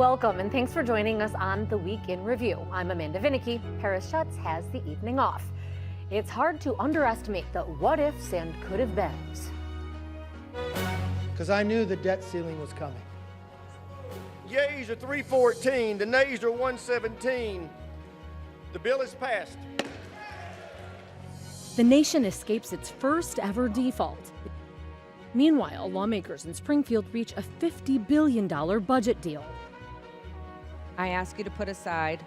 Welcome and thanks for joining us on The Week in Review. I'm Amanda Vinicky. Paris Schutz has the evening off. It's hard to underestimate the what ifs and could have beens. Because I knew the debt ceiling was coming. Yeas are 314, the nays are 117. The bill is passed. The nation escapes its first ever default. Meanwhile, lawmakers in Springfield reach a $50 billion budget deal. I ask you to put aside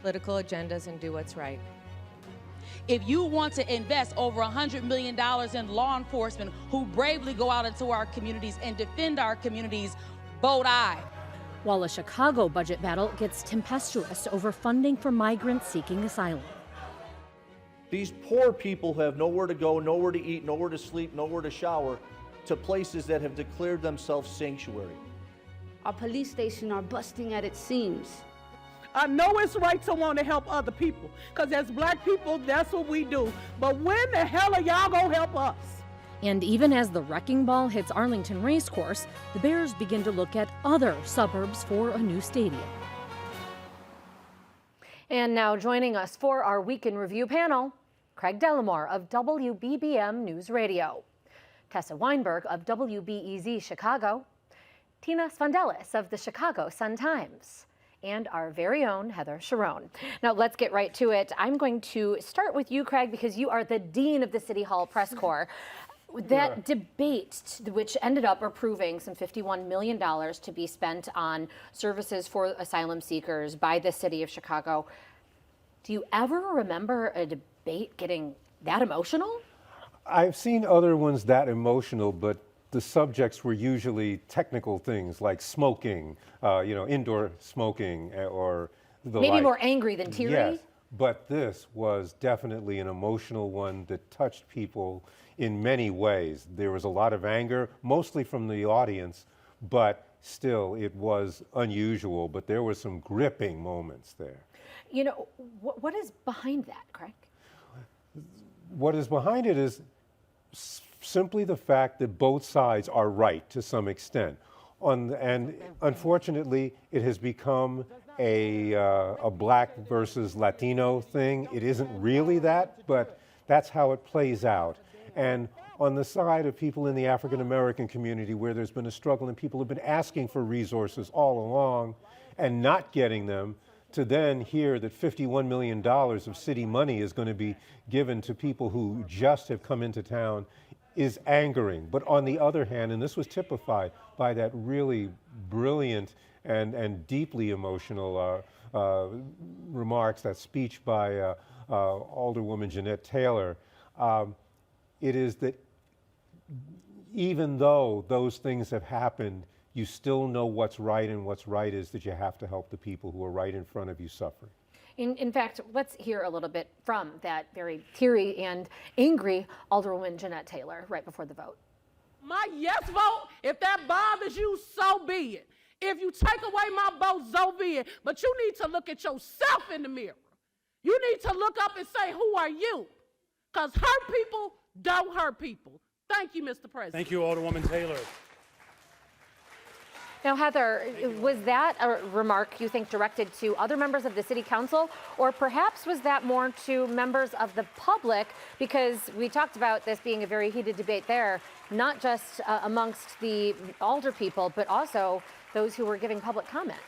political agendas and do what's right. If you want to invest over $100 million in law enforcement who bravely go out into our communities and defend our communities, vote aye. While a Chicago budget battle gets tempestuous over funding for migrants seeking asylum. These poor people have nowhere to go, nowhere to eat, nowhere to sleep, nowhere to shower, to places that have declared themselves sanctuary. Our police station are busting at its seams. I know it's right to want to help other people, because as black people, that's what we do. But when the hell are y'all gonna help us? And even as the wrecking ball hits Arlington Racecourse, the Bears begin to look at other suburbs for a new stadium. And now joining us for our Week in Review panel, Craig Delamore of WBBM News Radio, Tessa Weinberg of WBEZ Chicago, Tina Svandelis of the Chicago Sun-Times, and our very own Heather Sharon. Now let's get right to it. I'm going to start with you, Craig, because you are the Dean of the City Hall Press Corps. That debate, which ended up approving some $51 million to be spent on services for asylum seekers by the city of Chicago. Do you ever remember a debate getting that emotional? I've seen other ones that emotional, but the subjects were usually technical things like smoking, indoor smoking, or the maybe like. More angry than teary? Yes, but this was definitely an emotional one that touched people in many ways. There was a lot of anger, mostly from the audience, but still it was unusual, but there were some gripping moments there. You know, what is behind that, Craig? What is behind it is simply the fact that both sides are right to some extent. And unfortunately, it has become a black versus Latino thing. It isn't really that, but that's how it plays out. And on the side of people in the African American community where there's been a struggle and people have been asking for resources all along and not getting them, to then hear that $51 million of city money is going to be given to people who just have come into town is angering. But on the other hand, and this was typified by that really brilliant and deeply emotional remarks, that speech by Alderwoman Jeanette Taylor, it is that even though those things have happened, you still know what's right, and what's right is that you have to help the people who are right in front of you suffering. In fact, let's hear a little bit from that very teary and angry Alderwoman Jeanette Taylor right before the vote. My yes vote, if that bothers you, so be it. If you take away my vote, so be it. But you need to look at yourself in the mirror. You need to look up and say, who are you? Because hurt people don't hurt people. Thank you, Mr. President. Thank you, Alderwoman Taylor. Now, Heather, was that a remark you think directed to other members of the city council, or perhaps was that more to members of the public? Because we talked about this being a very heated debate there, not just amongst the alder people, but also those who were giving public comment.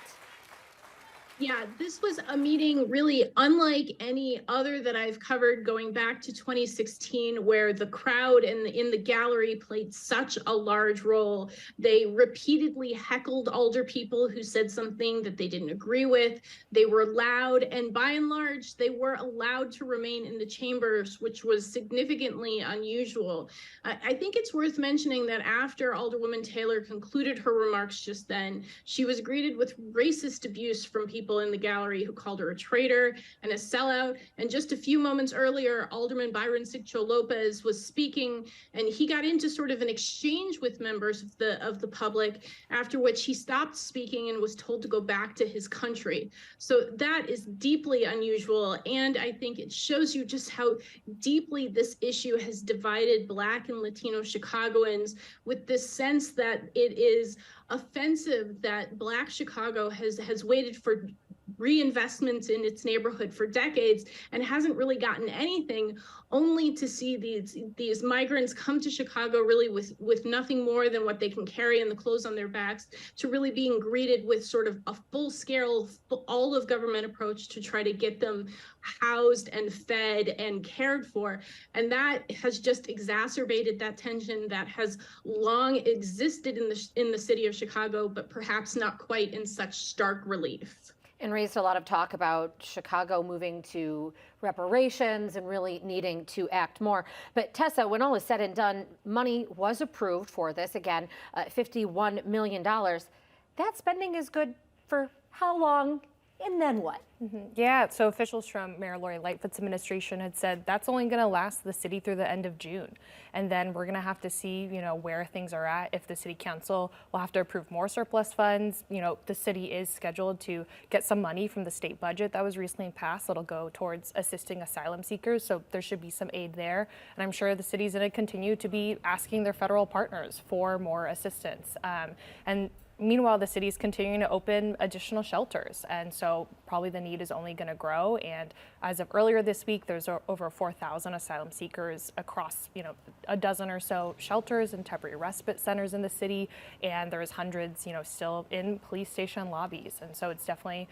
Yeah, this was a meeting really unlike any other that I've covered going back to 2016, where the crowd in the gallery played such a large role. They repeatedly heckled alder people who said something that they didn't agree with. They were loud, and by and large, they were allowed to remain in the chambers, which was significantly unusual. I think it's worth mentioning that after Alderwoman Taylor concluded her remarks just then, she was greeted with racist abuse from people in the gallery who called her a traitor and a sellout. And just a few moments earlier, Alderman Byron Sigcho Lopez was speaking, and he got into sort of an exchange with members of the public, after which he stopped speaking and was told to go back to his country. So that is deeply unusual, and I think it shows you just how deeply this issue has divided Black and Latino Chicagoans, with this sense that it is offensive that Black Chicago has waited for reinvestments in its neighborhood for decades and hasn't really gotten anything, only to see these migrants come to Chicago really with nothing more than what they can carry and the clothes on their backs, to really being greeted with sort of a full-scale, all of government approach to try to get them housed and fed and cared for. And that has just exacerbated that tension that has long existed in the city of Chicago, but perhaps not quite in such stark relief. And raised a lot of talk about Chicago moving to reparations and really needing to act more. But Tessa, when all is said and done, money was approved for this, again, $51 million. That spending is good for how long, and then what? Yeah, so officials from Mayor Lori Lightfoot's administration had said that's only going to last the city through the end of June. And then we're going to have to see, where things are at. If the city council will have to approve more surplus funds, the city is scheduled to get some money from the state budget that was recently passed that'll go towards assisting asylum seekers. So there should be some aid there. And I'm sure the city's going to continue to be asking their federal partners for more assistance. And meanwhile, the city is continuing to open additional shelters, and so probably the need is only going to grow. And as of earlier this week, there's over 4,000 asylum seekers across, a dozen or so shelters and temporary respite centers in the city, and there's hundreds, still in police station lobbies. And so it's definitely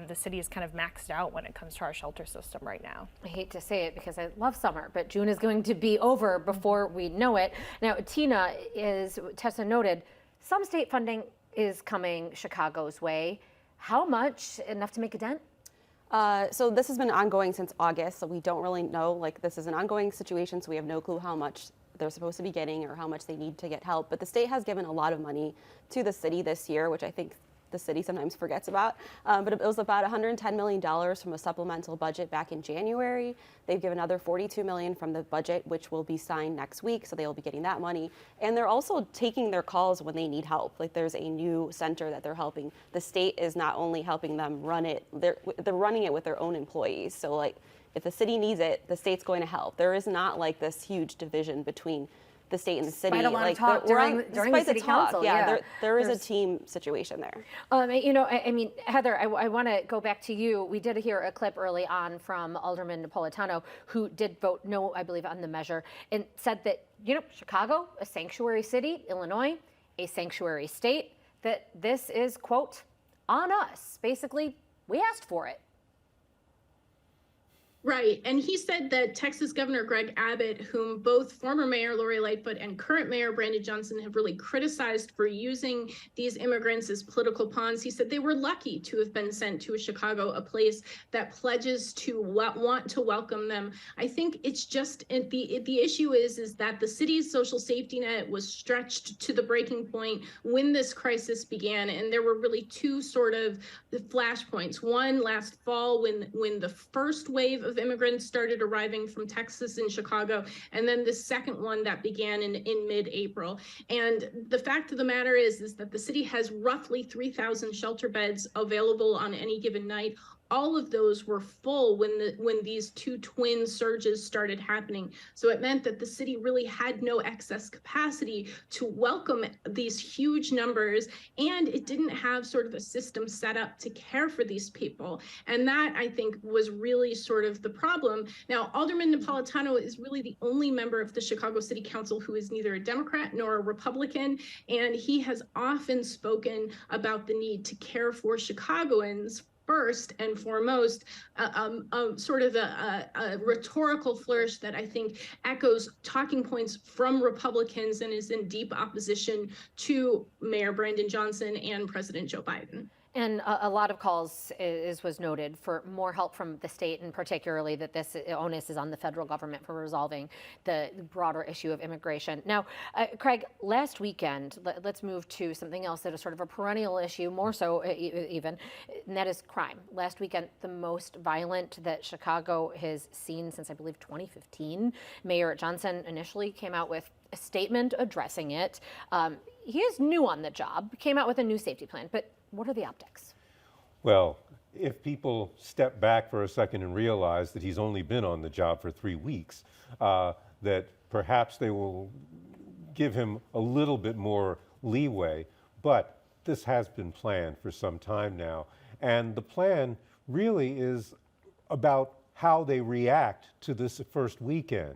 the city is kind of maxed out when it comes to our shelter system right now. I hate to say it because I love summer, but June is going to be over before we know it. Now, Tina, as Tessa noted, some state funding is coming Chicago's way. How much? Enough to make a dent? So this has been ongoing since August, so we don't really know. This is an ongoing situation, so we have no clue how much they're supposed to be getting or how much they need to get help. But the state has given a lot of money to the city this year, which I think the city sometimes forgets about. But it was about $110 million from a supplemental budget back in January. They've given another $42 million from the budget, which will be signed next week, so they will be getting that money. And they're also taking their calls when they need help. There's a new center that they're helping. The state is not only helping them run it, they're running it with their own employees. So if the city needs it, the state's going to help. There is not this huge division between the state and the city. Despite a lot of talk during the city council. Yeah, there is a team situation there. I mean, Heather, I want to go back to you. We did hear a clip early on from Alderman Napolitano, who did vote no, I believe, on the measure, and said that, Chicago, a sanctuary city, Illinois, a sanctuary state, that this is, quote, on us. Basically, we asked for it. Right. And he said that Texas Governor Greg Abbott, whom both former Mayor Lori Lightfoot and current Mayor Brandon Johnson have really criticized for using these immigrants as political pawns, he said they were lucky to have been sent to Chicago, a place that pledges to want to welcome them. I think it's just the issue is that the city's social safety net was stretched to the breaking point when this crisis began. And there were really two sort of flashpoints. One last fall when the first wave of immigrants started arriving from Texas and Chicago, and then the second one that began in mid-April. And the fact of the matter is that the city has roughly 3,000 shelter beds available on any given night. All of those were full when these two twin surges started happening. So it meant that the city really had no excess capacity to welcome these huge numbers, and it didn't have sort of a system set up to care for these people. And that, I think, was really sort of the problem. Now, Alderman Napolitano is really the only member of the Chicago City Council who is neither a Democrat nor a Republican, and he has often spoken about the need to care for Chicagoans first and foremost, sort of a rhetorical flourish that I think echoes talking points from Republicans and is in deep opposition to Mayor Brandon Johnson and President Joe Biden. And a lot of calls, as was noted, for more help from the state, and particularly that this onus is on the federal government for resolving the broader issue of immigration. Now, Craig, last weekend, let's move to something else that is sort of a perennial issue, more so even, and that is crime. Last weekend, the most violent that Chicago has seen since, I believe, 2015. Mayor Johnson initially came out with a statement addressing it. He is new on the job, came out with a new safety plan, but what are the optics? Well, if people step back for a second and realize that he's only been on the job for 3 weeks, that perhaps they will give him a little bit more leeway. But this has been planned for some time now. And the plan really is about how they react to this first weekend.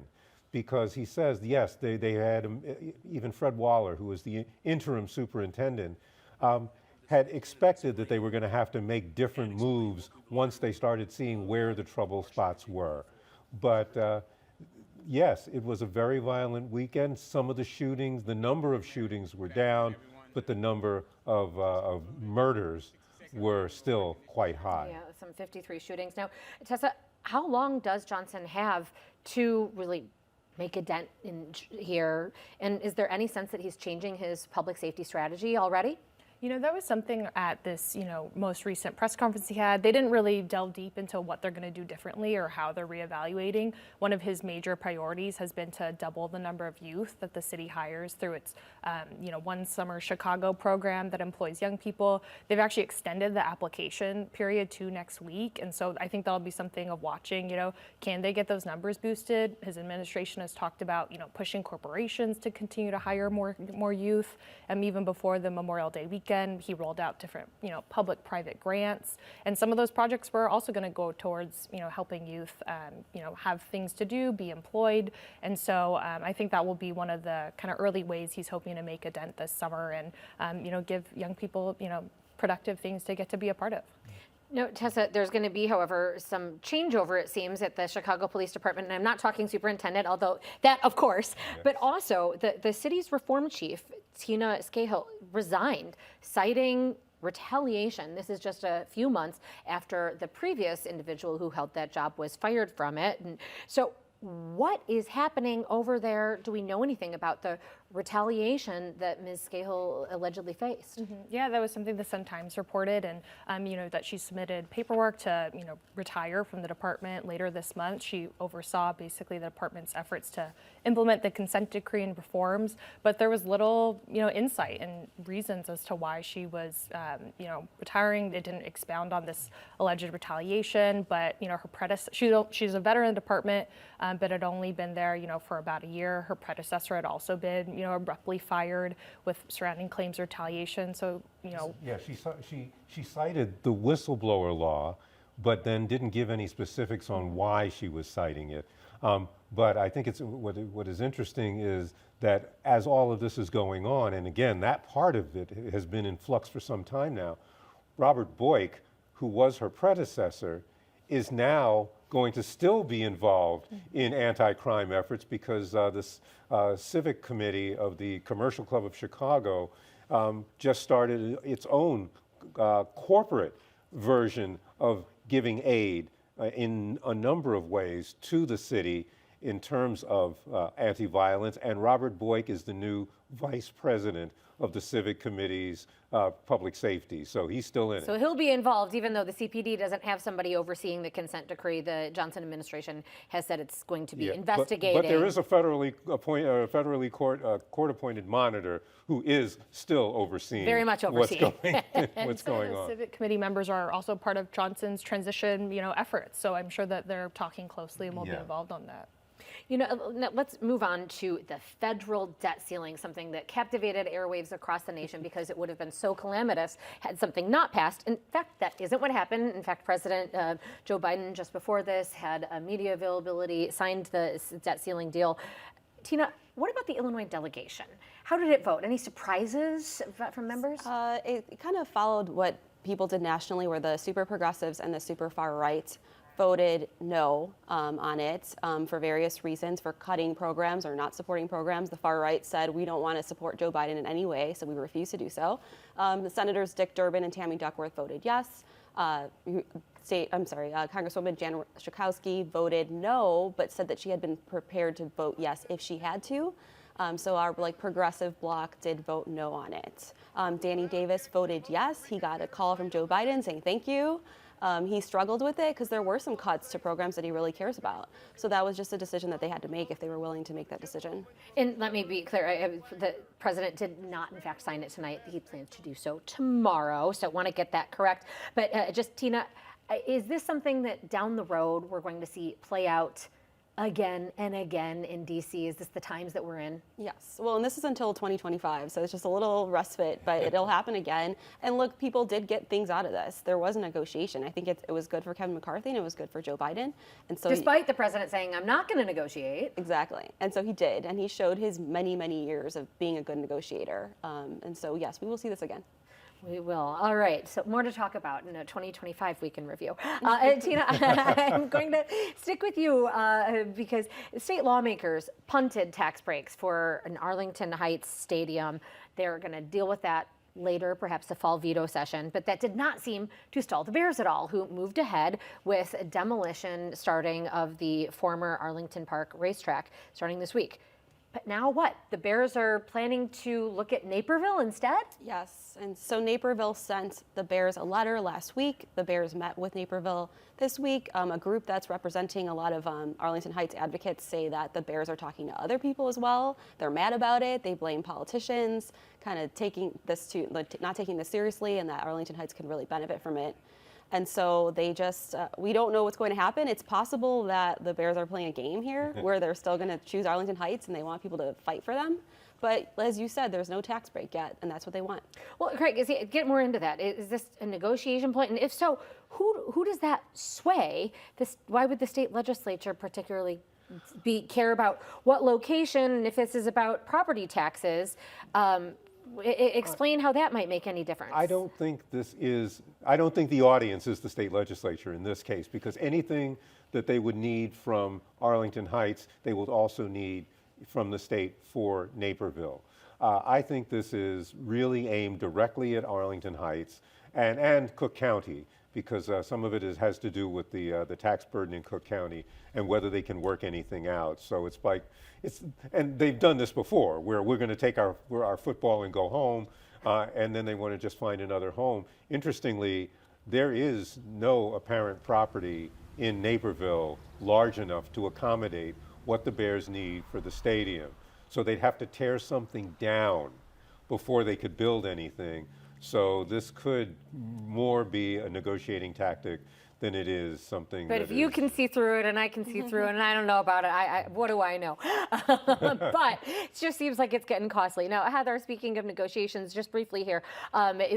Because he says, yes, they had, even Fred Waller, who was the interim superintendent, had expected that they were going to have to make different moves once they started seeing where the trouble spots were. But yes, it was a very violent weekend. Some of the shootings, the number of shootings were down, but the number of murders were still quite high. Yeah, some 53 shootings. Now, Tessa, how long does Johnson have to really make a dent in here? And is there any sense that he's changing his public safety strategy already? You know, that was something at this, most recent press conference he had. They didn't really delve deep into what they're going to do differently or how they're reevaluating. One of his major priorities has been to double the number of youth that the city hires through its, One Summer Chicago program that employs young people. They've actually extended the application period to next week. And so I think that'll be something of watching, can they get those numbers boosted? His administration has talked about, pushing corporations to continue to hire more youth. Even before the Memorial Day weekend, he rolled out different, public-private grants, and some of those projects were also going to go towards, helping youth, have things to do, be employed, and so I think that will be one of the kind of early ways he's hoping to make a dent this summer, and give young people, productive things to get to be a part of. No, Tessa, there's going to be, however, some changeover, it seems, at the Chicago Police Department. And I'm not talking superintendent, although that, of course, but also the city's reform chief, Tina Scahill, resigned, citing retaliation. This is just a few months after the previous individual who held that job was fired from it. And so what is happening over there? Do we know anything about the retaliation that Ms. Scahill allegedly faced? Yeah, that was something the Sun-Times reported, and that she submitted paperwork to retire from the department later this month. She oversaw basically the department's efforts to implement the consent decree and reforms, but there was little insight and reasons as to why she was retiring. It didn't expound on this alleged retaliation, but her predecessor, she's a veteran of the department, but had only been there for about a year. Her predecessor had also been abruptly fired with surrounding claims of retaliation. So, Yeah, she cited the whistleblower law, but then didn't give any specifics on why she was citing it. But I think what is interesting is that as all of this is going on, and again, that part of it has been in flux for some time now, Robert Boyk, who was her predecessor, is now going to still be involved in anti-crime efforts because this civic committee of the Commercial Club of Chicago just started its own corporate version of giving aid in a number of ways to the city in terms of anti-violence, and Robert Boyk is the new vice president of the civic committee's public safety, so he's still in it. So he'll be involved, even though the CPD doesn't have somebody overseeing the consent decree. The Johnson administration has said it's going to be investigating. But there is a federally court-appointed monitor who is still overseeing. Very much overseeing. what's going on. Civic committee members are also part of Johnson's transition, efforts. So I'm sure that they're talking closely and will be involved on that. Now let's move on to the federal debt ceiling, something that captivated airwaves across the nation because it would have been so calamitous had something not passed. In fact, that isn't what happened. In fact, President Joe Biden, just before this, had a media availability, signed the debt ceiling deal. Tina, what about the Illinois delegation? How did it vote? Any surprises from members? It kind of followed what people did nationally, where the super progressives and the super far right voted no on it for various reasons, for cutting programs or not supporting programs. The far right said, we don't want to support Joe Biden in any way, so we refuse to do so. The Senators Dick Durbin and Tammy Duckworth voted yes. Congresswoman Jan Schakowsky voted no, but said that she had been prepared to vote yes if she had to. So our progressive bloc did vote no on it. Danny Davis voted yes. He got a call from Joe Biden saying thank you. He struggled with it because there were some cuts to programs that he really cares about. So that was just a decision that they had to make if they were willing to make that decision. And let me be clear, the president did not, in fact, sign it tonight. He plans to do so tomorrow, so I want to get that correct. But just, Tina, is this something that down the road we're going to see play out again and again in DC? Is this the times that we're in? Yes. Well, and this is until 2025, so it's just a little respite, but it'll happen again. And look, people did get things out of this. There was a negotiation. I think it was good for Kevin McCarthy and it was good for Joe Biden. And so, despite the president saying, I'm not going to negotiate. Exactly. And so he did, and he showed his many, many years of being a good negotiator. And so, yes, we will see this again. We will. All right. So more to talk about in a 2025 Weekend Review. Tina, I'm going to stick with you because state lawmakers punted tax breaks for an Arlington Heights stadium. They're going to deal with that later, perhaps the fall veto session, but that did not seem to stall the Bears at all, who moved ahead with demolition starting of the former Arlington Park racetrack starting this week. But now what? The Bears are planning to look at Naperville instead? Yes, and so Naperville sent the Bears a letter last week. The Bears met with Naperville this week. A group that's representing a lot of Arlington Heights advocates say that the Bears are talking to other people as well. They're mad about it. They blame politicians, kind of not taking this seriously, and that Arlington Heights could really benefit from it. And so they just, we don't know what's going to happen. It's possible that the Bears are playing a game here where they're still going to choose Arlington Heights and they want people to fight for them. But as you said, there's no tax break yet, and that's what they want. Well, Craig, get more into that. Is this a negotiation point? And if so, who does that sway? Why would the state legislature particularly care about what location, and if this is about property taxes? Explain how that might make any difference. I don't think the audience is the state legislature in this case, because anything that they would need from Arlington Heights, they will also need from the state for Naperville. I think this is really aimed directly at Arlington Heights and Cook County, because some of it has to do with the tax burden in Cook County and whether they can work anything out. So and they've done this before, where we're going to take our football and go home, and then they want to just find another home. Interestingly, there is no apparent property in Naperville large enough to accommodate what the Bears need for the stadium. So they'd have to tear something down before they could build anything. So this could more be a negotiating tactic than it is something. But if you can see through it and I can see through it and I don't know about it, what do I know? But it just seems like it's getting costly. Now, Heather, speaking of negotiations, just briefly here,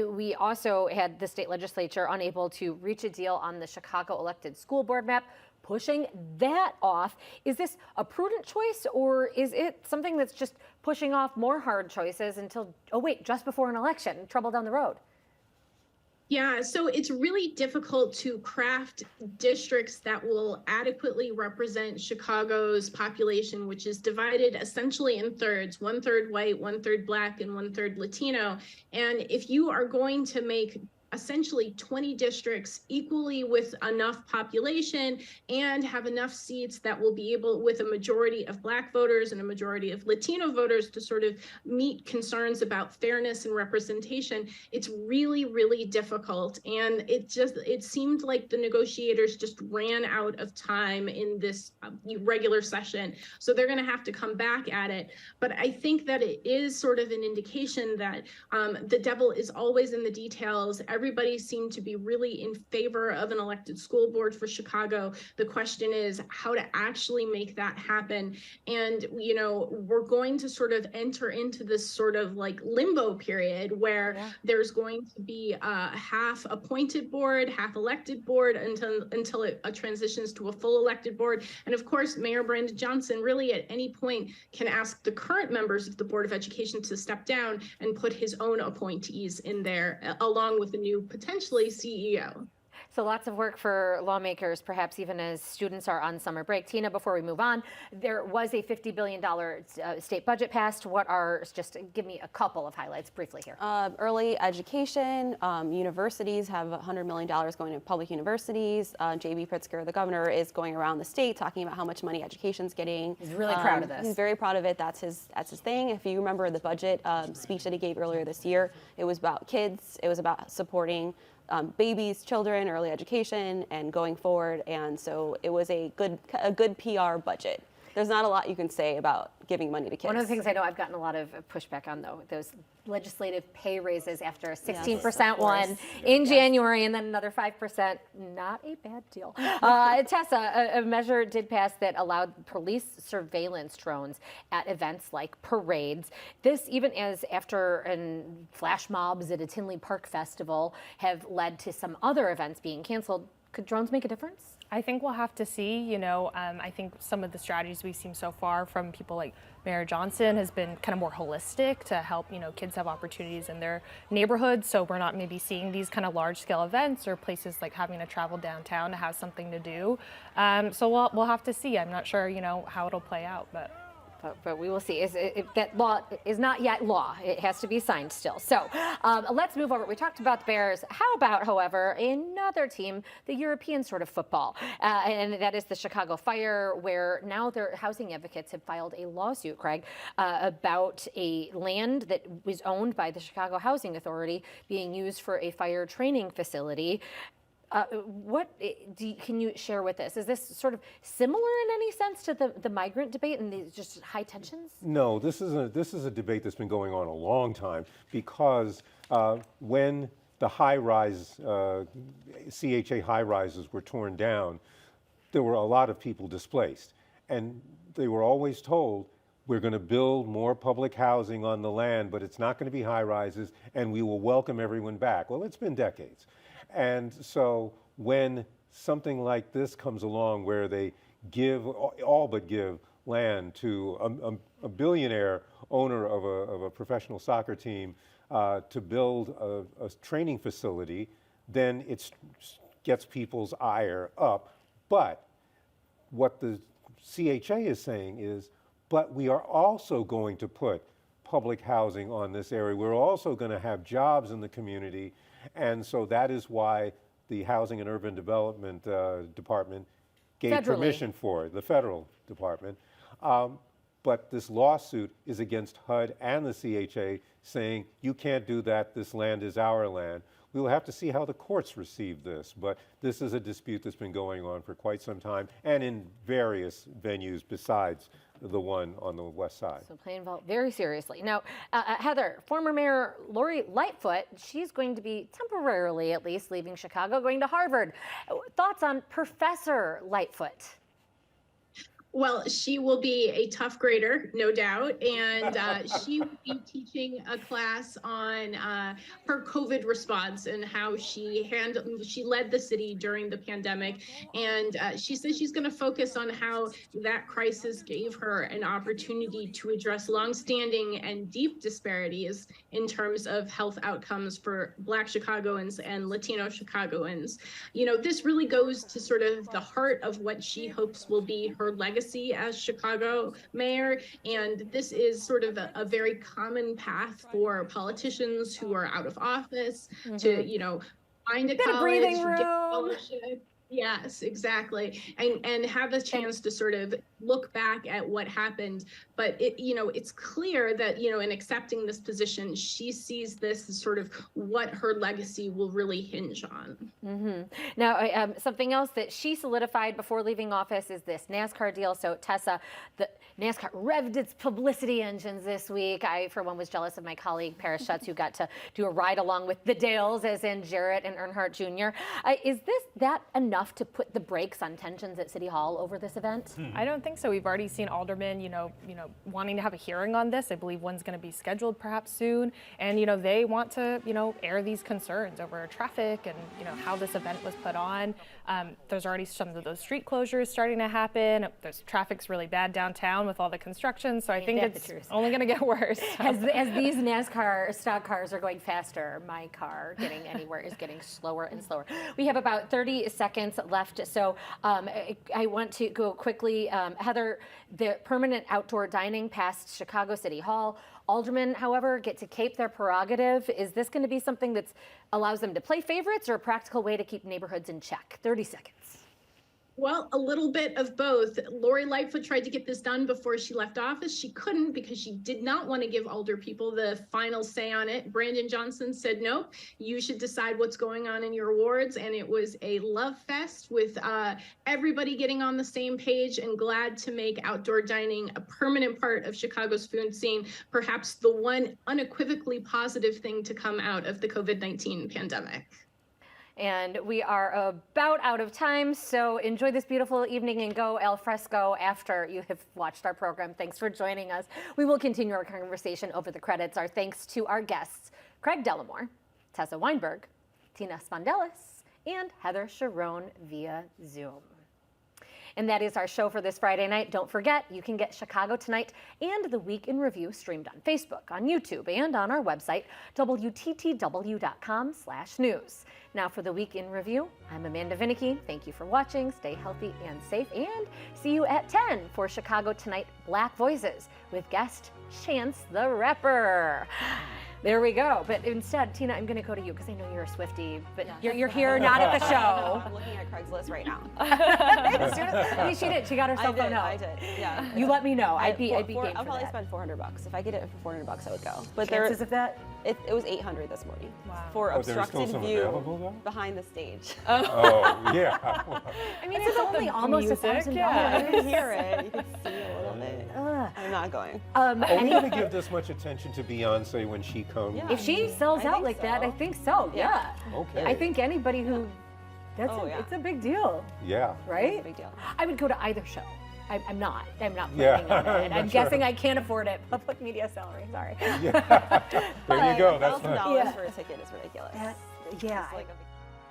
we also had the state legislature unable to reach a deal on the Chicago elected school board map, pushing that off. Is this a prudent choice, or is it something that's just pushing off more hard choices until, just before an election, trouble down the road? Yeah, so it's really difficult to craft districts that will adequately represent Chicago's population, which is divided essentially in thirds, 1/3 white, 1/3 Black, and 1/3 Latino. And if you are going to make essentially 20 districts equally with enough population and have enough seats that will be able, with a majority of Black voters and a majority of Latino voters, to sort of meet concerns about fairness and representation, it's really, really difficult. And it seemed like the negotiators just ran out of time in this regular session. So they're going to have to come back at it. But I think that it is sort of an indication that the devil is always in the details. Everybody seemed to be really in favor of an elected school board for Chicago. The question is how to actually make that happen. And, we're going to sort of enter into this sort of like limbo period where there's going to be a half appointed board, half elected board until it transitions to a full elected board. And of course, Mayor Brandon Johnson really at any point can ask the current members of the Board of Education to step down and put his own appointees in there, along with the new potentially CEO. So lots of work for lawmakers, perhaps even as students are on summer break. Tina, before we move on, there was a $50 billion state budget passed. Just give me a couple of highlights briefly here. Early education, universities have $100 million going to public universities. J.B. Pritzker, the governor, is going around the state talking about how much money education's getting. He's really proud of this. He's very proud of it. That's his thing. If you remember the budget speech that he gave earlier this year, it was about kids. It was about supporting babies, children, early education, and going forward. And so it was a good PR budget. There's not a lot you can say about giving money to kids. One of the things I know I've gotten a lot of pushback on, though, those legislative pay raises after a 16% one in January and then another 5%, not a bad deal. Tessa, a measure did pass that allowed police surveillance drones at events like parades. This even as after flash mobs at a Tinley Park festival have led to some other events being canceled. Could drones make a difference? I think we'll have to see. I think some of the strategies we've seen so far from people like Mayor Johnson has been kind of more holistic to help, kids have opportunities in their neighborhoods. So we're not maybe seeing these kind of large scale events or places like having to travel downtown to have something to do. So we'll have to see. I'm not sure, how it'll play out, But we will see. That law is not yet law. It has to be signed still. So let's move over. We talked about the Bears. How about, however, another team, the European sort of football, and that is the Chicago Fire, where now their housing advocates have filed a lawsuit, Craig, about a land that was owned by the Chicago Housing Authority being used for a fire training facility. Can you share with us? Is this sort of similar in any sense to the migrant debate and these just high tensions? No, this is a debate that's been going on a long time because when the high-rise CHA high-rises were torn down, there were a lot of people displaced, and they were always told, we're going to build more public housing on the land, but it's not going to be high-rises, and we will welcome everyone back. Well, it's been decades. And so when something like this comes along where they all but give land to a billionaire owner of a professional soccer team to build a training facility, then it gets people's ire up. But what the CHA is saying is, but we are also going to put public housing on this area. We're also going to have jobs in the community. And so that is why the Housing and Urban Development Department gave permission for it, the federal department. But this lawsuit is against HUD and the CHA saying, you can't do that, this land is our land. We will have to see how the courts receive this, but this is a dispute that's been going on for quite some time and in various venues besides the one on the west side. So playing very seriously. Now, Heather, former Mayor Lori Lightfoot, she's going to be temporarily at least leaving Chicago, going to Harvard. Thoughts on Professor Lightfoot? Well, she will be a tough grader, no doubt, and she will be teaching a class on her COVID response and how she led the city during the pandemic. And she says she's going to focus on how that crisis gave her an opportunity to address longstanding and deep disparities in terms of health outcomes for Black Chicagoans and Latino Chicagoans. This really goes to sort of the heart of what she hopes will be her legacy as Chicago mayor, and this is sort of a very common path for politicians who are out of office to, find a college, get a fellowship. Yes, exactly. And have a chance to sort of look back at what happened. But it's clear that, in accepting this position, she sees this as sort of what her legacy will really hinge on. Now, something else that she solidified before leaving office is this NASCAR deal. So Tessa, the NASCAR revved its publicity engines this week. I, for one, was jealous of my colleague Paris Schutz, who got to do a ride along with the Dales, as in Jarrett and Earnhardt Jr. Is that enough to put the brakes on tensions at City Hall over this event? I don't think so. We've already seen aldermen, wanting to have a hearing on this. I believe one's going to be scheduled perhaps soon. And, they want to, air these concerns over traffic and, how this event was put on. There's already some of those street closures starting to happen. There's traffic's really bad downtown with all the construction. So I think it's only going to get worse. As these NASCAR stock cars are going faster, my car getting anywhere is getting slower and slower. We have about 30 seconds left. So I want to go quickly. Heather, the permanent outdoor dining passed Chicago City Hall. Aldermen, however, get to keep their prerogative. Is this going to be something that allows them to play favorites or a practical way to keep neighborhoods in check? 30 seconds. Well, a little bit of both. Lori Lightfoot tried to get this done before she left office. She couldn't because she did not want to give older people the final say on it. Brandon Johnson said, nope, you should decide what's going on in your wards. And it was a love fest with everybody getting on the same page and glad to make outdoor dining a permanent part of Chicago's food scene, perhaps the one unequivocally positive thing to come out of the COVID-19 pandemic. And we are about out of time, so enjoy this beautiful evening and go al fresco after you have watched our program. Thanks for joining us. We will continue our conversation over the credits. Our thanks to our guests, Craig Delamore, Tessa Weinberg, Tina Spondelis, and Heather Sharon via Zoom. And that is our show for this Friday night. Don't forget, you can get Chicago Tonight and the Week in Review streamed on Facebook, on YouTube, and on our website, WTTW.com/news. Now for the Week in Review, I'm Amanda Vinicky. Thank you for watching. Stay healthy and safe, and see you at 10 for Chicago Tonight Black Voices with guest Chance the Rapper. There we go. But instead, Tina, I'm going to go to you because I know you're a Swiftie, but you're here not at the show. I'm looking at Craigslist right now. She did. She got her cell phone out. I did. Yeah. You let me know. I'd be game for I'll probably spend $400. If I get it for $400, I would go. But chances of that? It was $800 this morning. Wow. For obstructed view available, behind the stage. Oh, yeah. I mean, it's only almost $1,000. Yeah, you can hear it. You can see a little bit. I'm not going. Are we going to give this much attention to Beyonce when she comes? If she sells out like that, I think so. Yeah. Okay. I think anybody who, it's a big deal. Yeah. Right? It's a big deal. I would go to either show. I'm not planning Yeah. on it. I'm That's guessing right. I can't afford it. Public media salary, sorry. Yeah. There you go. That's fine. $1,000 for a ticket is ridiculous. Yeah. It's like a big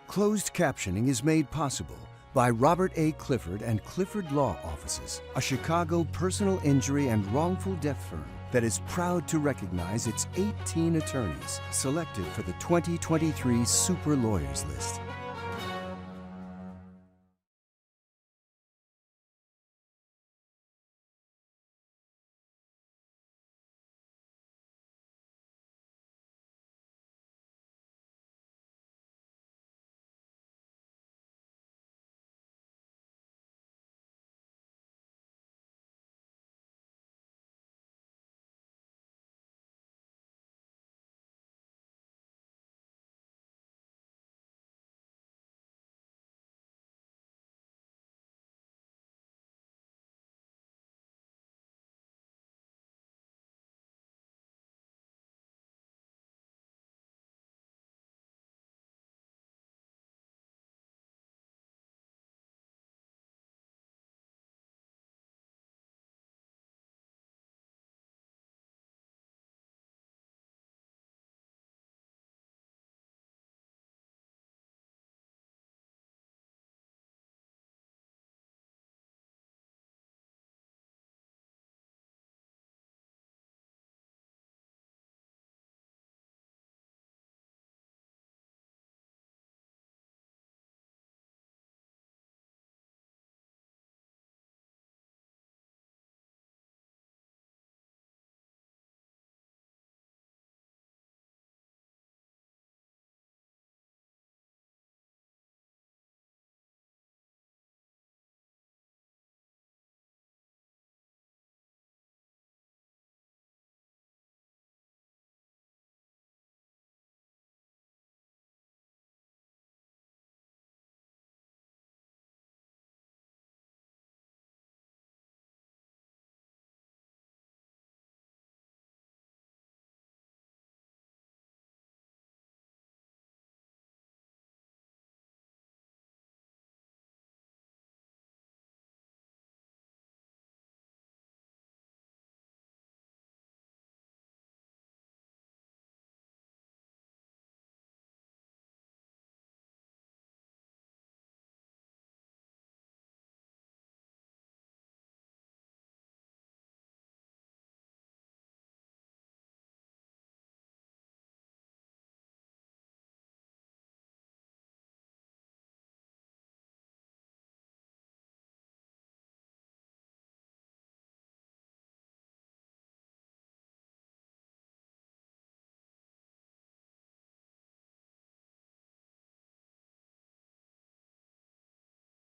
Closed captioning is made possible by Robert A. Clifford and Clifford Law Offices, a Chicago personal injury and wrongful death firm that is proud to recognize its 18 attorneys selected for the 2023 Super Lawyers List.